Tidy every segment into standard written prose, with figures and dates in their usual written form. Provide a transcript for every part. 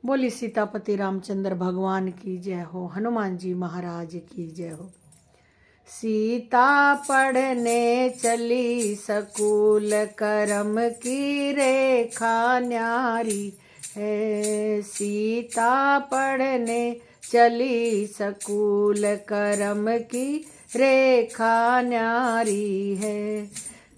बोली सीतापति रामचंद्र भगवान की जय हो, हनुमान जी महाराज की जय हो। सीता पढ़ने चली सकूल, करम की रेखा न्यारी है। सीता पढ़ने चली सकूल, करम की रेखा न्यारी है।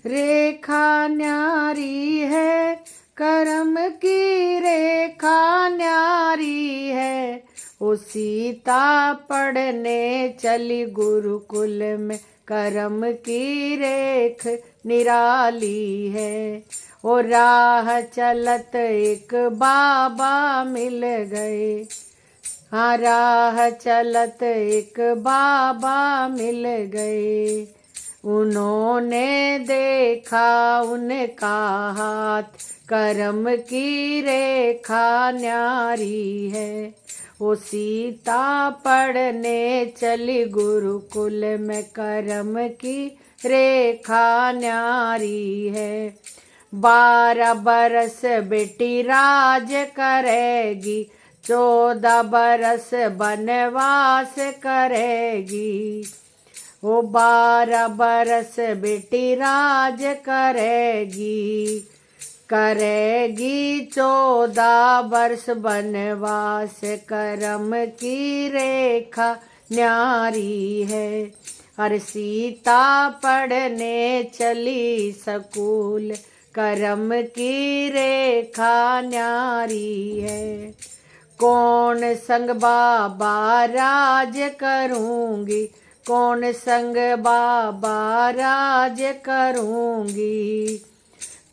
रेखा न्यारी है, करम की रेखा न्यारी है। ओ सीता पढ़ने चली गुरुकुल में, करम की रेख निराली है। ओ राह चलत एक बाबा मिल गए, हाँ राह चलत एक बाबा मिल गए। उन्होंने देखा उनका हाथ, करम की रेखा न्यारी है। वो सीता पढ़ने चली गुरुकुल में, करम की रेखा न्यारी है। 12 बरस बेटी राज करेगी, 14 बरस वनवास करेगी। वो 12 बरस बेटी राज करेगी, करेगी 14 वर्ष वनवास। करम की रेखा न्यारी है। हर सीता पढ़ने चली सकूल, करम की रेखा न्यारी है। कौन संग बाबा राज करूंगी, कौन संग बाबा राज करूंगी।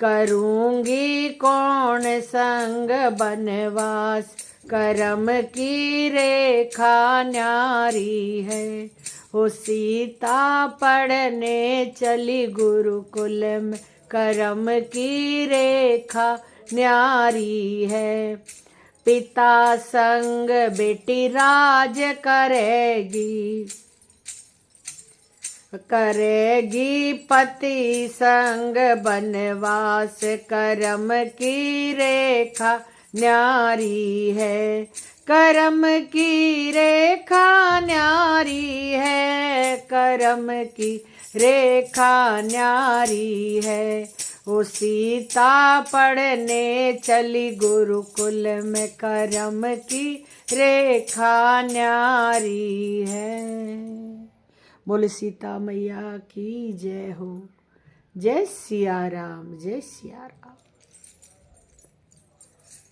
करूंगी कौन संग बनवास, करम की रेखा न्यारी है। हो सीता पढ़ने चली गुरुकुल में, करम की रेखा न्यारी है। पिता संग बेटी राज करेगी, करेगी पति संग बनवास। करम की रेखा न्यारी है, करम की रेखा न्यारी है। करम की रेखा न्यारी है। वो सीता पढ़ने चली गुरुकुल में, करम की रेखा न्यारी है। बोले सीता मैया की जय हो। जय सिया राम, जय सिया राम।